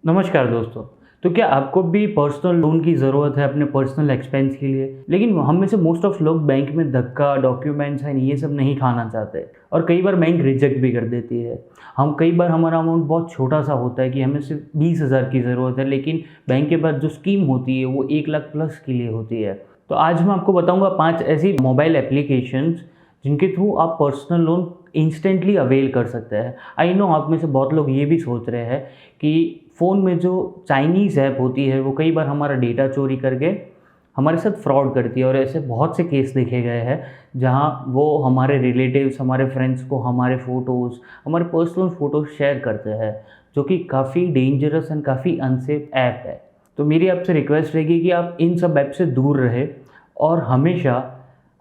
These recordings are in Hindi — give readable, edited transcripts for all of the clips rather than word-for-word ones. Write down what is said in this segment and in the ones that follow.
नमस्कार दोस्तों। तो क्या आपको भी पर्सनल लोन की ज़रूरत है अपने पर्सनल एक्सपेंस के लिए? लेकिन हम में से मोस्ट ऑफ लोग बैंक में धक्का, डॉक्यूमेंट्स एंड ये सब नहीं खाना चाहते और कई बार बैंक रिजेक्ट भी कर देती है। हम कई बार हमारा अमाउंट बहुत छोटा-सा होता है कि हमें सिर्फ 20,000 की ज़रूरत है, लेकिन बैंक के पास जो स्कीम होती है वो 1 लाख प्लस के लिए होती है। तो आज मैं आपको बताऊँगा 5 ऐसी मोबाइल एप्लीकेशंस जिनके थ्रू आप पर्सनल लोन इंस्टेंटली अवेल कर सकते हैं। आई नो आप में से बहुत लोग ये भी सोच रहे हैं कि फ़ोन में जो चाइनीज़ ऐप होती है वो कई बार हमारा डेटा चोरी करके हमारे साथ फ्रॉड करती है और ऐसे बहुत से केस देखे गए हैं जहां वो हमारे रिलेटिव्स, हमारे फ्रेंड्स को हमारे फ़ोटोज़, हमारे पर्सनल फ़ोटोज़ शेयर करते हैं, जो कि काफ़ी डेंजरस एंड काफ़ी अनसेफ ऐप है। तो मेरी आपसे रिक्वेस्ट रहेगी कि आप इन सब ऐप से दूर रहें और हमेशा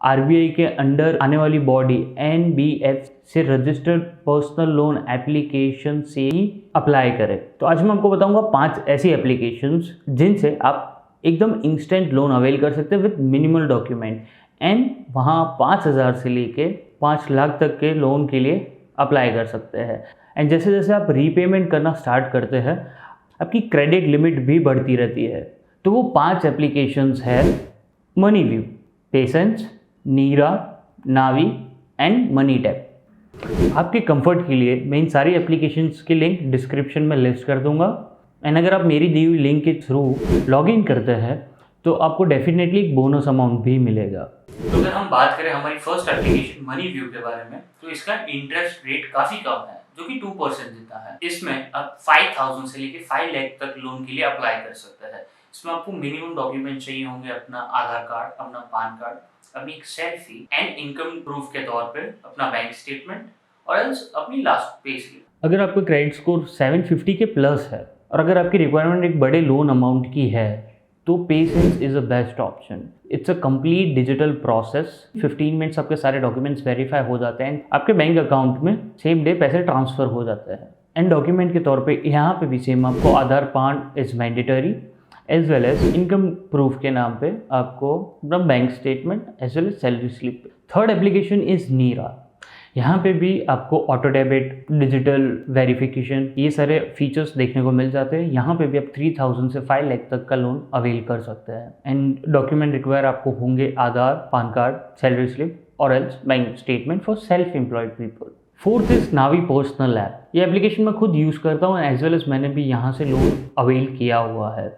आरबीआई के अंडर आने वाली बॉडी एनबीएफ से रजिस्टर्ड पर्सनल लोन एप्लीकेशन से ही अप्लाई करें। तो आज मैं आपको बताऊंगा 5 ऐसी एप्लीकेशंस जिनसे आप एकदम इंस्टेंट लोन अवेल कर सकते हैं विद मिनिमल डॉक्यूमेंट एंड वहाँ 5,000 से लेके 5 लाख तक के लोन के लिए अप्लाई कर सकते हैं। एंड जैसे जैसे आप रीपेमेंट करना स्टार्ट करते हैं आपकी क्रेडिट लिमिट भी बढ़ती रहती है। तो वो 5 एप्लीकेशंस है Moneyview, PaySense, Nira, Navi and money tap. आपके कंफर्ट के लिए मैं इन सारी एप्लीकेशंस के लिंक डिस्क्रिप्शन में लिस्ट कर दूंगा एंड अगर आप मेरी दी हुई लिंक के थ्रू लॉगिन करते हैं तो आपको डेफिनेटली एक बोनस अमाउंट भी मिलेगा। तो अगर हम बात करें हमारी फर्स्ट एप्लीकेशन मनीव्यू के बारे में, तो इसका इंटरेस्ट रेट काफ़ी कम है जो कि 2% देता है। इसमें आप 5,000 से लेकर 5 लाख तक लोन के लिए अप्लाई कर सकते हैं। इसमें आपको मिनिमम डॉक्यूमेंट चाहिए होंगे, अपना आधार कार्ड, अपना पैन कार्ड, अपनी एक सेल्फी एंड इनकम प्रूफ के तौर पे अपना बैंक स्टेटमेंट और एल्स अपनी लास्ट पे स्लिप। अगर आपका क्रेडिट स्कोर 750 के प्लस है और अगर आपकी रिक्वायरमेंट एक बड़े लोन अमाउंट की है तो PaySense is a best option. It's a complete digital process. 15 minutes आपके सारे डॉक्यूमेंट्स वेरीफाई हो जाते हैं, आपके बैंक अकाउंट में सेम डे पैसे ट्रांसफ़र हो जाते हैं। एंड डॉक्यूमेंट के तौर पे यहाँ पे भी सेम आपको Aadhaar, PAN is mandatory as well as income proof के नाम पे आपको अपना bank statement as well as salary slip. Third application is Nira. यहाँ पे भी आपको ऑटो डेबिट, डिजिटल वेरिफिकेशन, ये सारे फीचर्स देखने को मिल जाते हैं। यहाँ पे भी आप 3,000 से 5 लाख तक का लोन अवेल कर सकते हैं एंड डॉक्यूमेंट रिक्वायर आपको होंगे आधार, पान कार्ड, सैलरी स्लिप और else bank statement for self employed people. Fourth is Navi personal app. ये एप्लीकेशन मैं खुद यूज़ करता हूँ एज वेल एज मैंने भी यहाँ से लोन अवेल किया हुआ है।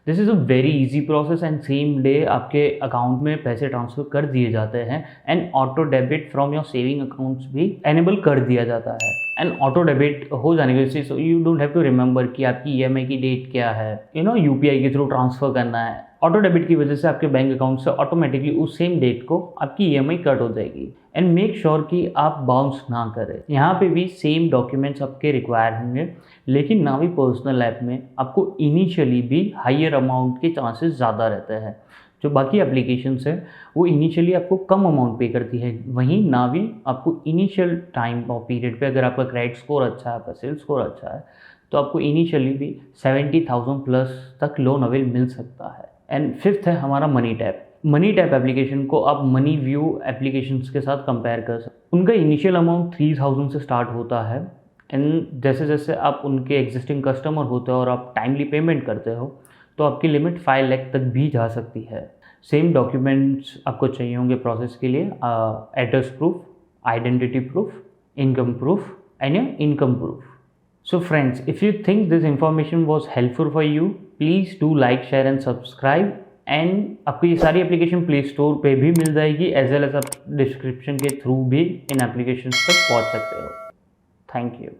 This is a very easy process and same day आपके अकाउंट में पैसे ट्रांसफ़र कर दिए जाते हैं and auto debit from your saving accounts भी एनेबल कर दिया जाता है। एंड ऑटो डेबिट हो जाने की वजह से you don't have to remember कि आपकी ईएमआई की डेट क्या है, यूपीआई के थ्रू ट्रांसफ़र करना है। ऑटो डेबिट की वजह से आपके बैंक अकाउंट से ऑटोमेटिकली उस सेम डेट को आपकी ईएमआई कट हो जाएगी एंड मेक श्योर कि आप बाउंस ना करें। यहाँ पे भी सेम डॉक्यूमेंट्स आपके रिक्वायर होंगे, लेकिन नावी पर्सनल ऐप में आपको इनिशियली भी हायर अमाउंट के चांसेस ज़्यादा रहते हैं। जो बाकी एप्लीकेशंस है वो इनिशियली आपको कम अमाउंट पे करती है, वहीं नावी आपको इनिशियल टाइम और पीरियड पे अगर आपका क्रेडिट स्कोर अच्छा है, आपका सेल्स स्कोर अच्छा है, तो आपको इनिशियली भी 70,000 प्लस तक लोन अवेल मिल सकता है। एंड फिफ्थ है हमारा money tap. Money tap application को आप मनी व्यू एप्लीकेशंस के साथ कंपेयर कर सकते। उनका इनिशियल अमाउंट 3,000 से स्टार्ट होता है एंड जैसे जैसे आप उनके एग्जिस्टिंग कस्टमर होते हो और आप टाइमली पेमेंट करते हो तो आपकी लिमिट 5 लाख तक भी जा सकती है। सेम डॉक्यूमेंट्स आपको चाहिए होंगे प्रोसेस के लिए, address proof, identity proof, income proof and your income proof. So friends, if you think this information was helpful for you, please do like, share and subscribe. And आपको ये सारी एप्लीकेशन प्ले स्टोर पे भी मिल जाएगी एज वेल एज आप डिस्क्रिप्शन के थ्रू भी इन एप्लीकेशन तक पहुंच सकते हो। Thank you.